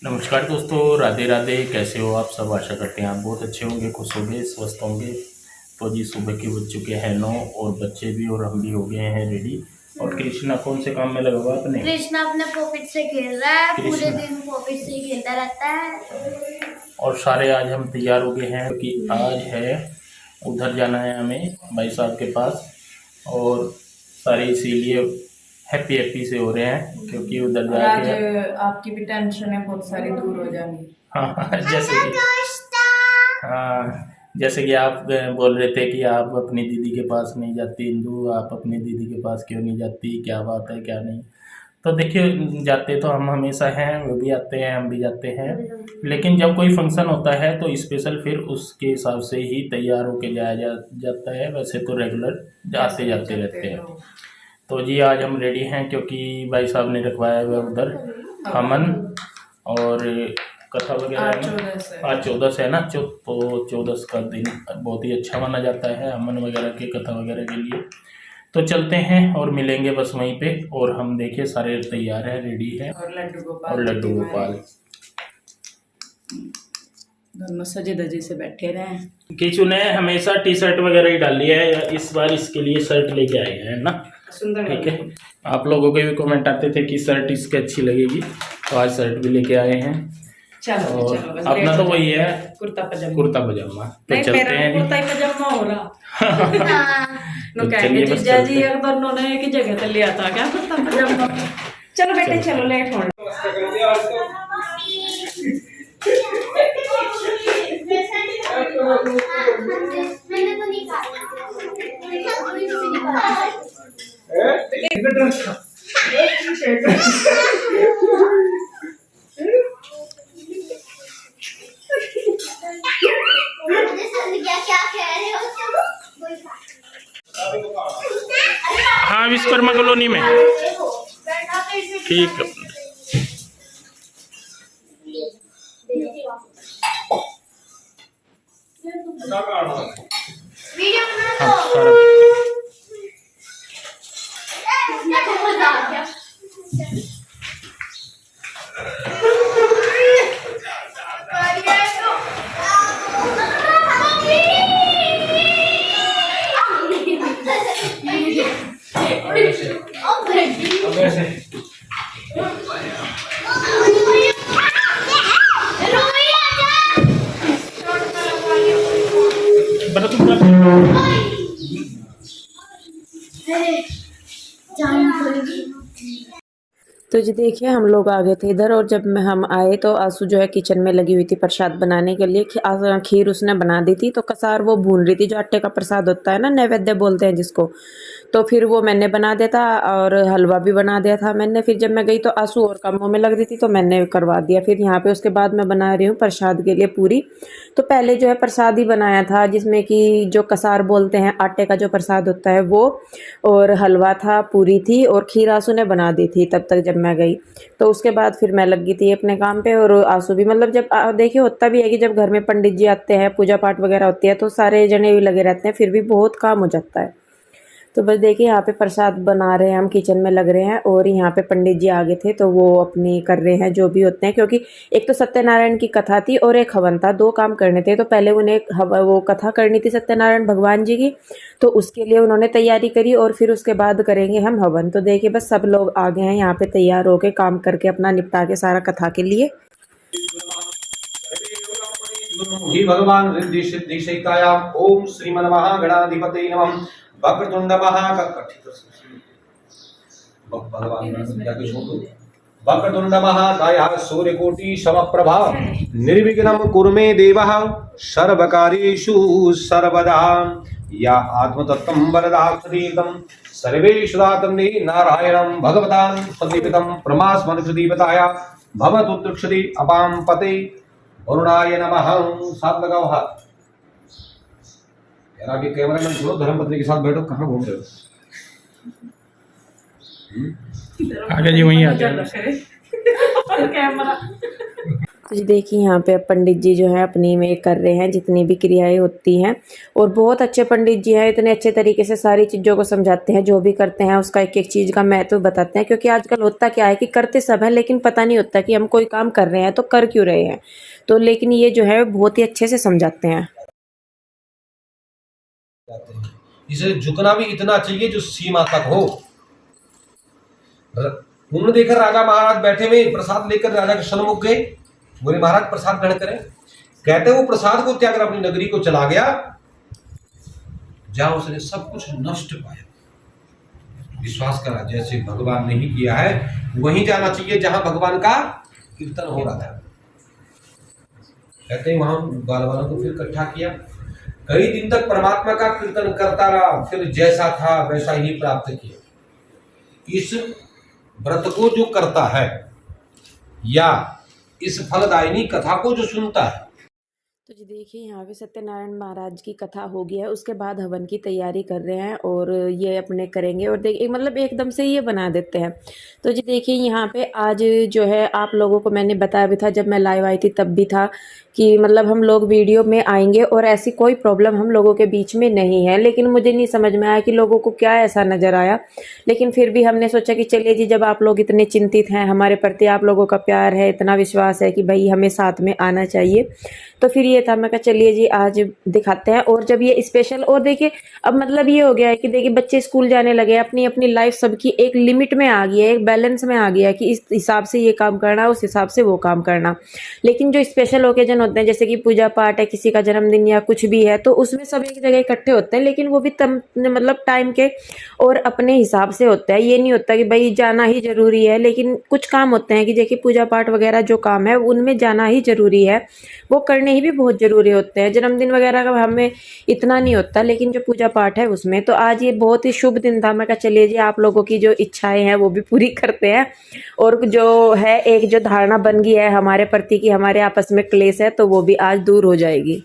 नमस्कार दोस्तों, राधे राधे। कैसे हो आप सब? आशा करते हैं आप बहुत अच्छे होंगे, खुश होंगे, स्वस्थ होंगे। तो जी सुबह के बज चुके हैं 9 और बच्चे भी और हम भी हो गए हैं रेडी। और कृष्णा कौन से काम में लगा हुआ अपने? कृष्णा अपने पॉकेट से खेल रहा है, पूरे दिन पॉकेट से ही खेलता रहता है। और सारे आज हम तैयार हो गए हैं क्योंकि आज है उधर जाना है हमें भाई साहब के पास। और सारे इसीलिए हैप्पी हैप्पी से हो रहे हैं क्योंकि उधर और आज जाके आपकी भी टेंशन है बहुत सारी दूर हो जाएंगी। हाँ जैसे कि आप बोल रहे थे कि आप अपनी दीदी के पास नहीं जाती इंदू, आप अपनी दीदी के पास क्यों नहीं जाती, क्या बात है क्या नहीं। तो देखिए जाते तो हम हमेशा हैं, वो भी आते हैं हम भी जाते हैं, लेकिन जब कोई फंक्शन होता है तो स्पेशल फिर उसके हिसाब से ही तैयार होके जाता है। वैसे तो रेगुलर आते जाते रहते हैं। तो जी आज हम रेडी हैं क्योंकि भाई साहब ने रखवाया हुआ है उधर अमन और कथा वगैरह है ना। आज 14 से है ना, तो 14 का दिन बहुत ही अच्छा माना जाता है अमन वगैरह के कथा वगैरह के लिए। तो चलते हैं और मिलेंगे बस वहीं पे। और हम देखिए सारे तैयार है, रेडी है। और लड्डू गोपाल दोनों सजे धजे से बैठे रहे। किचू ने हमेशा टी शर्ट वगैरह ही डाली है, इस बार इसके लिए शर्ट लेके आए हैं ना। ठीक है, आप लोगों के भी कमेंट आते थे कि शर्ट इसके अच्छी लगेगी, तो आज शर्ट भी लेके आए हैं। चलो चलो अपना तो वही है कुर्ता पजामा। तो चलते हैं कुर्ता ही पजामा हो रहा। तो कहेंगे जीजा जी अगर दोनों ने एक ही जगह पे लिया था क्या कुर्ता पजामा। चलो बेटे चलो लेट हो मैंने तो नहीं कहा। क्या कह रहे हो? हाँ विश्वकर्मा कॉलोनी में ठीक है। वीडियो बना तो जी देखिए हम लोग आ गए थे इधर और जब हम आए तो आंसू जो है किचन में लगी हुई थी प्रसाद बनाने के लिए। खीर उसने बना दी थी तो कसार वो भून रही थी, जो आटे का प्रसाद होता है ना, नैवेद्य बोलते हैं जिसको। तो फिर वो मैंने बना दिया था और हलवा भी बना दिया था मैंने। फिर जब मैं गई तो आंसू और कामों में लग रही थी तो मैंने करवा दिया। फिर यहाँ पे उसके बाद मैं बना रही हूँ प्रसाद के लिए पूरी। तो पहले जो है प्रसाद ही बनाया था जिसमें कि जो कसार बोलते हैं आटे का जो प्रसाद होता है वो, और हलवा था, पूरी थी और खीर आंसू ने बना दी थी तब तक जब मैं गई। तो उसके बाद फिर मैं लग गई थी अपने काम पे और आंसू भी, मतलब जब देखिए होता भी है कि जब घर में पंडित जी आते हैं, पूजा पाठ वगैरह होती है तो सारे जने भी लगे रहते हैं, फिर भी बहुत काम हो जाता है। तो बस देखिए यहाँ पे प्रसाद बना रहे हैं, हम किचन में लग रहे हैं और यहाँ पे पंडित जी आगे थे तो वो अपनी कर रहे हैं जो भी होते हैं, क्योंकि एक तो सत्यनारायण की कथा थी और एक हवन था, दो काम करने थे। तो पहले उन्हें वो कथा करनी थी सत्यनारायण भगवान जी की, तो उसके लिए उन्होंने तैयारी करी और फिर उसके बाद करेंगे हम हवन। तो देखिए बस सब लोग आ गए हैं यहाँ पे तैयार होके, काम करके अपना निपटा के सारा कथा के लिए। भगवान रिद्धि सिद्धि सहितायाम ओम श्रीमन महागणाधिपते नमः। वक्रतुंड वक्रतुंड महाकाय सूर्यकोटि समप्रभा निर्विघ्नं कुरु मे देवः सर्वकार्येषु सर्वदा। या आत्मतत्त्वं वरदाक्षरीतं सर्वेषु दातन्ने नारायणं भगवतां सन्निहितं प्रमास्मनुषदीपताय भवतुत्रक्षति अपां पते वरुणाय नमः। साथ लगाओ हाथ। यार आगे कैमरामैन छोड़ो, धर्मपत्नी के साथ बैठो, कहाँ घूम रहे हो? आगे जी वहीं आ जाए। तो जी देखिए यहाँ पे अब पंडित जी जो है अपनी में कर रहे हैं जितनी भी क्रियाएं होती हैं, और बहुत अच्छे पंडित जी हैं, इतने अच्छे तरीके से सारी चीज़ों को समझाते हैं, जो भी करते हैं उसका एक एक चीज़ का महत्व बताते हैं। क्योंकि आजकल होता क्या है कि करते सब है लेकिन पता नहीं होता कि हम कोई काम कर रहे हैं तो कर क्यों रहे हैं। तो लेकिन ये जो है बहुत ही अच्छे से समझाते हैं। इसे झुकना भी इतना चाहिए जो सीमा तक हो। उन्होंने देखकर राजा महाराज बैठे हुए प्रसाद लेकर राजा के सन्मुख गए, बोले महाराज प्रसाद ग्रहण करें। कहते वो प्रसाद को त्याग कर अपनी नगरी को चला गया, जहां उसने सब कुछ नष्ट पाया। विश्वास करा जैसे भगवान ने ही किया है वहीं जाना चाहिए जहां भगवान का कीर्तन हो रहा था। कहते हैं वहां बाल बालों को फिर इकट्ठा किया, कई दिन तक परमात्मा का कीर्तन करता रहा, फिर जैसा था वैसा ही प्राप्त किया। इस व्रत को जो करता है या इस फलदायिनी कथा को जो सुनता है। तो जी देखिए यहाँ पे सत्यनारायण महाराज की कथा हो गई है, उसके बाद हवन की तैयारी कर रहे हैं और ये अपने करेंगे। और देखिए मतलब एकदम से ये बना देते हैं। तो जी देखिए यहाँ पे आज जो है आप लोगों को मैंने बताया भी था, जब मैं लाइव आई थी तब भी था कि मतलब हम लोग वीडियो में आएंगे और ऐसी कोई प्रॉब्लम हम लोगों के बीच में नहीं है। लेकिन मुझे नहीं समझ में आया कि लोगों को क्या ऐसा नज़र आया। लेकिन फिर भी हमने सोचा कि चलिए जी, जब आप लोग इतने चिंतित हैं, हमारे प्रति आप लोगों का प्यार है, इतना विश्वास है कि भाई हमें साथ में आना चाहिए, तो फिर ये था मैं कहा चलिए जी आज दिखाते हैं। और जब ये स्पेशल, और देखिए अब मतलब ये हो गया है कि देखिए बच्चे स्कूल जाने लगे, अपनी अपनी लाइफ सबकी एक लिमिट में आ गई है, एक बैलेंस में आ गया है कि इस हिसाब से ये काम करना, उस हिसाब से वो काम करना। लेकिन जो स्पेशल ओकेजन होते हैं, जैसे कि पूजा पाठ है, किसी का जन्मदिन या कुछ भी है, तो उसमें सब एक जगह इकट्ठे होते हैं। लेकिन वो भी मतलब टाइम के और अपने हिसाब से होता है। ये नहीं होता कि भाई जाना ही जरूरी है। लेकिन कुछ काम होते हैं कि जैसे पूजा पाठ वगैरह जो काम है उनमें जाना ही जरूरी है, वो करने ही भी बहुत जरूरी होते हैं। जन्मदिन वगैरह का हमें इतना नहीं होता, लेकिन जो पूजा पाठ है उसमें। तो आज ये बहुत ही शुभ दिन था, मैं कहा चलिए जी आप लोगों की जो इच्छाएं हैं वो भी पूरी करते हैं। और जो है एक जो धारणा बन गई है हमारे प्रति कि हमारे आपस में क्लेश है, तो वो भी आज दूर हो जाएगी।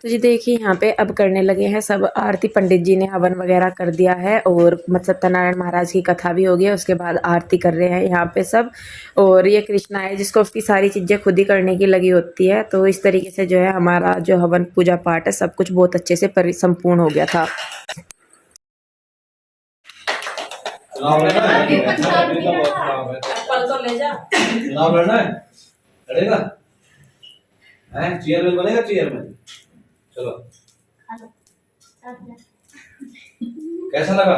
तो जी देखिए यहाँ पे अब करने लगे हैं सब आरती। पंडित जी ने हवन वगैरह कर दिया है और सत्यनारायण महाराज की कथा भी हो गई है, उसके बाद आरती कर रहे हैं यहाँ पे सब। और ये कृष्णा है जिसको उसकी सारी चीज़ें खुद ही करने की लगी होती है। तो इस तरीके से जो है हमारा जो हवन पूजा पाठ है सब कुछ बहुत अच्छे से संपूर्ण हो गया था। चेयरमैन बनेगा, चेयरमैन। चलो कैसा लगा?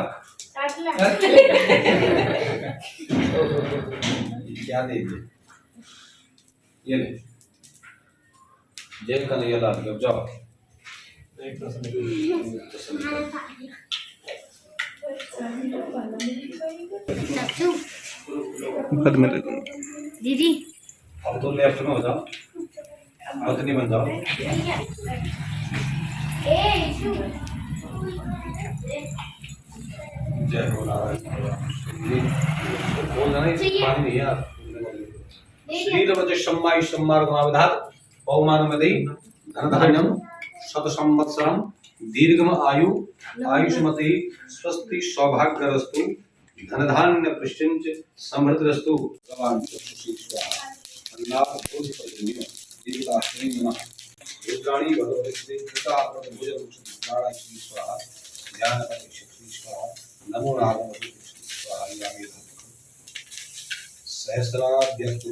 क्या दे ये ले जेल का नहीं ला के जाओ। दीदी अब तो लेफ्ट में हो जाओ, आउट नहीं बन जाओ। जय हो पानी नहीं यार। श्रीरवच सम्माई सम्मार्गमाविधात पौमानमदि धनधान्यम शत संवत्सरम दीर्घम आयु आयुष्मति स्वस्ति सौभाग्यरस्तु धनधान्य पुष्टिंच समृद्धिरस्तु। भगवान चक्षुषीश्वर अन्नाथ भोज पर्जन्य दीर्घाश्री नमः रुद्राणी भगवती कृता भोजन स्वाहा ध्यान स्वाहा नमो नारायण स्वाहा सहस्राभ्यस्तु।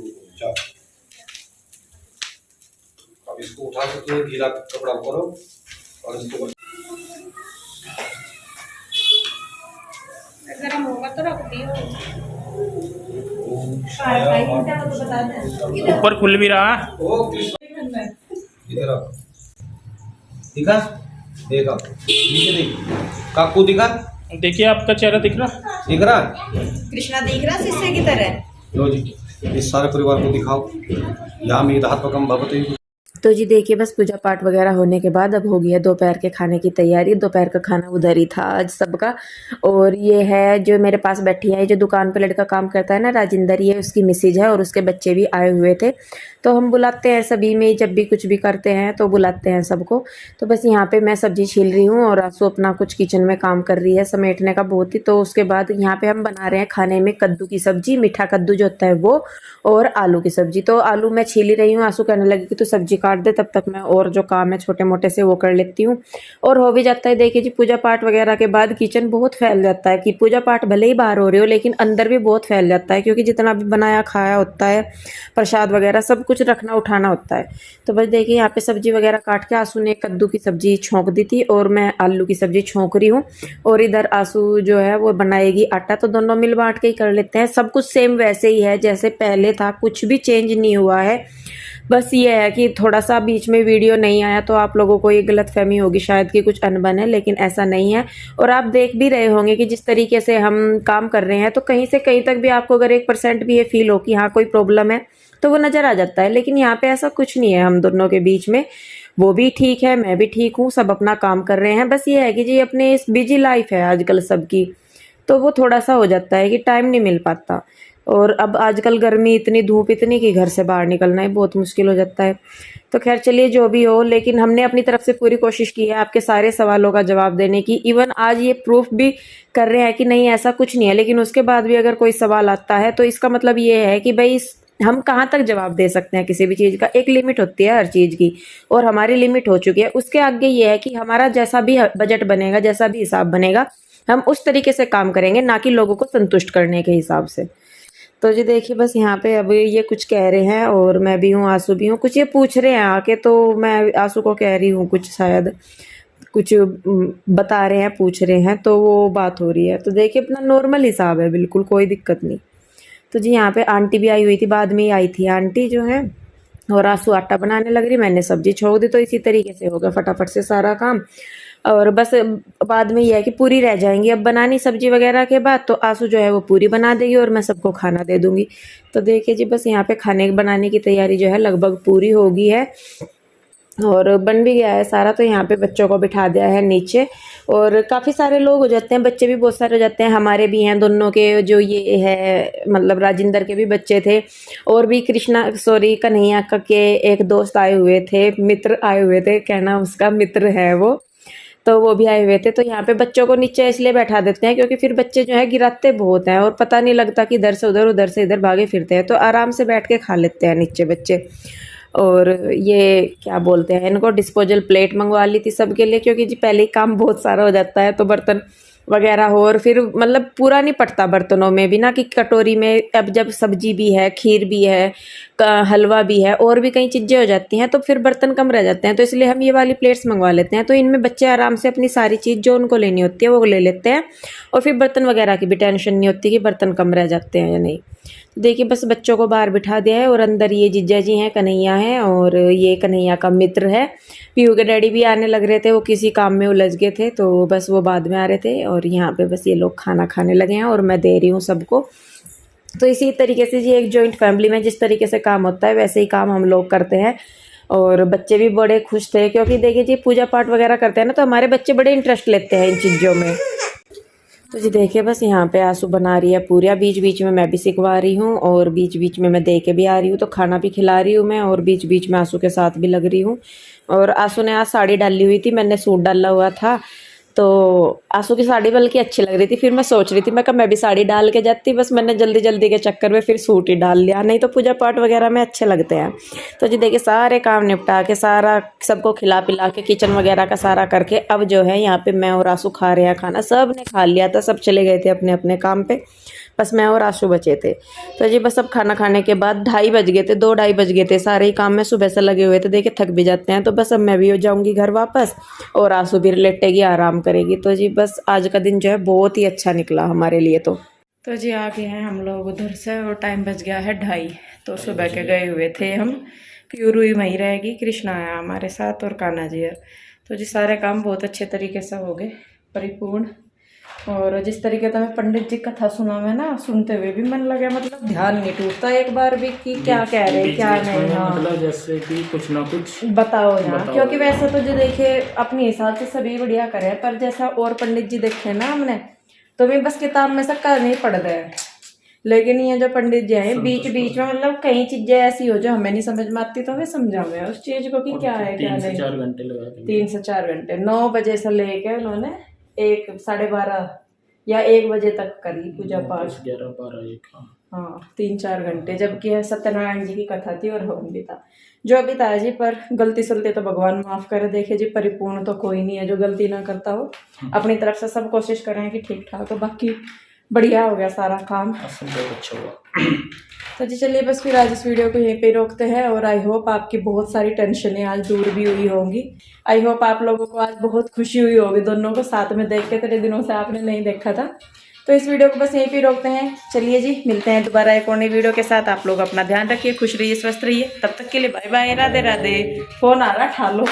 अब इसको उठा सकते हो, गीला कपड़ा करो और इसको गरम होगा तो रख दियो। ऊपर खुल भी रहा। ओ कृष्ण इधर आओ, दिखा देखा नीचे देख काकू दिखा, देखिए आपका चेहरा दिख रहा कृष्णा दिख रहा शीशे की तरह। लो जी इस सारे परिवार को दिखाओ। यामी धात्मकम भवति। तो जी देखिए बस पूजा पाठ वगैरह होने के बाद अब हो गया दोपहर के खाने की तैयारी। दोपहर का खाना उधर ही था आज सबका। और ये है जो मेरे पास बैठी है, जो दुकान पे लड़का काम करता है ना राजिंदर, ये उसकी मिसेज है और उसके बच्चे भी आए हुए थे। तो हम बुलाते हैं सभी में, जब भी कुछ भी करते हैं तो बुलाते हैं सबको। तो बस यहाँ पे मैं सब्जी छील रही हूँ और आंसू अपना कुछ किचन में काम कर रही है समेटने का बहुत ही। तो उसके बाद यहाँ पे हम बना रहे हैं खाने में कद्दू की सब्जी, मीठा कद्दू जो होता है वो, और आलू की सब्जी। तो आलू मैं छील ही रही हूँ, आंसू कहने लगी कि तू सब्जी काट दे, तब तक मैं और जो काम है छोटे मोटे से वो कर लेती हूँ। और हो भी जाता है। देखिए जी पूजा पाठ वगैरह के बाद किचन बहुत फैल जाता है, कि पूजा पाठ भले ही बाहर हो रही हो लेकिन अंदर भी बहुत फैल जाता है, क्योंकि जितना भी बनाया खाया होता है, प्रसाद वगैरह सब कुछ रखना उठाना होता है। तो बस देखिए यहाँ पे सब्जी वगैरह काट के आंसू ने कद्दू की सब्जी छोंक दी थी और मैं आलू की सब्जी छोंक रही हूँ। और इधर आंसू जो है वो बनाएगी आटा, तो दोनों मिल बांट के ही कर लेते हैं। सब कुछ सेम वैसे ही है जैसे पहले था, कुछ भी चेंज नहीं हुआ है। बस ये है कि थोड़ा सा बीच में वीडियो नहीं आया तो आप लोगों को ये गलतफहमी होगी शायद कि कुछ अनबन है, लेकिन ऐसा नहीं है। और आप देख भी रहे होंगे कि जिस तरीके से हम काम कर रहे हैं, तो कहीं से कहीं तक भी आपको अगर 1% भी ये फील हो कि हाँ कोई प्रॉब्लम है तो वो नज़र आ जाता है। लेकिन यहाँ पे ऐसा कुछ नहीं है हम दोनों के बीच में। वो भी ठीक है, मैं भी ठीक हूँ, सब अपना काम कर रहे हैं। बस ये है कि जी अपने इस बिजी लाइफ है आजकल सबकी, तो वो थोड़ा सा हो जाता है कि टाइम नहीं मिल पाता। और अब आजकल गर्मी इतनी, धूप इतनी कि घर से बाहर निकलना ही बहुत मुश्किल हो जाता है। तो खैर चलिए जो भी हो, लेकिन हमने अपनी तरफ से पूरी कोशिश की है आपके सारे सवालों का जवाब देने की। इवन आज ये प्रूफ भी कर रहे हैं कि नहीं ऐसा कुछ नहीं है, लेकिन उसके बाद भी अगर कोई सवाल आता है तो इसका मतलब ये है कि भाई हम कहाँ तक जवाब दे सकते हैं किसी भी चीज़ का। एक लिमिट होती है हर चीज़ की, और हमारी लिमिट हो चुकी है। उसके आगे ये है कि हमारा जैसा भी बजट बनेगा, जैसा भी हिसाब बनेगा, हम उस तरीके से काम करेंगे, ना कि लोगों को संतुष्ट करने के हिसाब से। तो जी देखिए बस यहाँ पे अब ये कुछ कह रहे हैं और मैं भी हूँ, आंसू भी हूँ, कुछ ये पूछ रहे हैं आके, तो मैं आंसू को कह रही हूँ कुछ, शायद कुछ बता रहे हैं, पूछ रहे हैं, तो वो बात हो रही है। तो देखिए अपना नॉर्मल हिसाब है, बिल्कुल कोई दिक्कत नहीं। तो जी यहाँ पे आंटी भी आई हुई थी, बाद में ही आई थी आंटी जो है, और आंसू आटा बनाने लग रही, मैंने सब्जी छोड़ दी। तो इसी तरीके से हो गया फटाफट से सारा काम। और बस बाद में ये है कि पूरी रह जाएंगी अब बनानी सब्जी वगैरह के बाद, तो आंसू जो है वो पूरी बना देगी और मैं सबको खाना दे दूंगी। तो देखिए जी बस यहाँ पे खाने बनाने की तैयारी जो है लगभग पूरी हो गई है और बन भी गया है सारा। तो यहाँ पे बच्चों को बिठा दिया है नीचे, और काफ़ी सारे लोग हो जाते हैं, बच्चे भी बहुत सारे हो जाते हैं, हमारे भी हैं दोनों के, जो ये है मतलब राजिंदर के भी बच्चे थे, और भी कन्हैया के एक दोस्त आए हुए थे, मित्र आए हुए थे, कहना उसका मित्र है वो, तो वो भी आए हुए थे। तो यहाँ पे बच्चों को नीचे इसलिए बैठा देते हैं क्योंकि फिर बच्चे जो है गिराते बहुत हैं और पता नहीं लगता कि इधर से उधर भागे फिरते हैं, तो आराम से बैठ के खा लेते हैं नीचे बच्चे। और ये क्या बोलते हैं इनको, डिस्पोजल प्लेट मंगवा ली थी सबके लिए, क्योंकि जी पहले ही काम बहुत सारा हो जाता है, तो बर्तन वगैरह हो, और फिर मतलब पूरा नहीं पड़ता बर्तनों में भी ना, कि कटोरी में अब जब सब्जी भी है, खीर भी है, हलवा भी है, और भी कई चीज़ें हो जाती हैं, तो फिर बर्तन कम रह जाते हैं। तो इसलिए हम ये वाली प्लेट्स मंगवा लेते हैं, तो इनमें बच्चे आराम से अपनी सारी चीज़ जो उनको लेनी होती है वो ले लेते हैं, और फिर बर्तन वगैरह की भी टेंशन नहीं होती कि बर्तन कम रह जाते हैं या नहीं। तो देखिए बस बच्चों को बाहर बिठा दिया है, और अंदर ये जीजा जी हैं, कन्हैया हैं, और ये कन्हैया का मित्र है। पीहू के डैडी भी आने लग रहे थे, वो किसी काम में उलझ गए थे, तो बस वो बाद में आ रहे थे। और यहाँ पे बस ये लोग खाना खाने लगे हैं और मैं दे रही हूँ सबको। तो इसी तरीके से जी एक जॉइंट फैमिली में जिस तरीके से काम होता है वैसे ही काम हम लोग करते हैं। और बच्चे भी बड़े खुश थे, क्योंकि देखिए जी पूजा पाठ वगैरह करते हैं ना, तो हमारे बच्चे बड़े इंटरेस्ट लेते हैं इन चीज़ों में। तो जी देखिए बस यहाँ पे आंसू बना रही है पूरियाँ, बीच बीच में मैं भी सिखवा रही हूँ और बीच बीच में मैं दे के भी आ रही हूँ, तो खाना भी खिला रही हूँ मैं, और बीच बीच में आंसू के साथ भी लग रही हूँ। और आंसू ने आज साड़ी डाली हुई थी, मैंने सूट डाला हुआ था, तो आंसू की साड़ी बल्कि अच्छी लग रही थी। फिर मैं सोच रही थी, मैं कहा मैं भी साड़ी डाल के जाती, बस मैंने जल्दी जल्दी के चक्कर में फिर सूट ही डाल लिया, नहीं तो पूजा पाठ वगैरह में अच्छे लगते हैं। तो जी देखिए सारे काम निपटा के, सारा सबको खिला पिला के, किचन वगैरह का सारा करके, अब जो है यहाँ पे मैं और आंसू खा रहे हैं खाना। सब ने खा लिया था, सब चले गए थे अपने अपने काम पे, बस मैं और आंसू बचे थे। तो जी बस अब खाना खाने के बाद 2:30 बज गए थे, 2-2:30 बज गए थे, सारे ही काम में सुबह से लगे हुए थे, देखिए थक भी जाते हैं। तो बस अब मैं भी हो जाऊंगी घर वापस, और आंसू भी लेटेगी, आराम करेगी। तो जी बस आज का दिन जो है बहुत ही अच्छा निकला हमारे लिए। तो जी आ गए हैं हम लोग उधर से, और टाइम बज गया है 2:30। तो सुबह के गए हुए थे हम, प्यूरू ही वहीं रहेगी, कृष्णा आया हमारे साथ और कान्हा जी है। तो जी सारे काम बहुत अच्छे तरीके से हो गए, परिपूर्ण। और जिस तरीके से मैं पंडित जी कथा सुना मैं ना, सुनते हुए भी मन लगा, मतलब ध्यान नहीं टूटता एक बार भी कि क्या कह रहे बीच क्या बीच में नहीं। हाँ मतलब जैसे कि कुछ ना कुछ बताओ ना, बताओ। क्योंकि वैसे तो जो देखे अपने हिसाब से सभी बढ़िया करे, पर जैसा और पंडित जी देखे ना हमने, तो भी बस किताब में से कर नहीं पड़ रहे। लेकिन ये जो पंडित जी हैं बीच बीच में मतलब कई चीजें ऐसी हो जो हमें नहीं समझ में आती, तो हमें समझावे उस चीज को कि क्या है क्या 3 से नहीं। 4 घंटे लगा के 3 से 4 घंटे 9 बजे से लेके उन्होंने 1 साढ़े 12 या 1 बजे तक करी पूजा पाठ। 11 12 1 हाँ 3-4 घंटे, जबकि सत्यनारायण जी की कथा थी और हवन भी था, जो भी था जी। पर गलती सलती तो भगवान माफ करे, देखे जी परिपूर्ण तो कोई नहीं है जो गलती ना करता हो। अपनी तरफ से सब कोशिश करें कि ठीक ठाक हो, बाकी बढ़िया हो गया सारा काम। बहुत अच्छा हुआ। तो जी चलिए बस फिर आज इस वीडियो को यहीं पे रोकते हैं, और आई होप आपकी बहुत सारी टेंशनें आज दूर भी हुई होंगी। आई होप आप लोगों को आज बहुत खुशी हुई होगी दोनों को साथ में देख के, तेरे दिनों से आपने नहीं देखा था। तो इस वीडियो को बस यहीं पे रोकते हैं। चलिए जी मिलते हैं दोबारा एक और नई वीडियो के साथ। आप लोग अपना ध्यान रखिए, खुश रहिए, स्वस्थ रहिए, तब तक के लिए bye bye, Radhe Radhe. Phone आ रहा, उठा लो।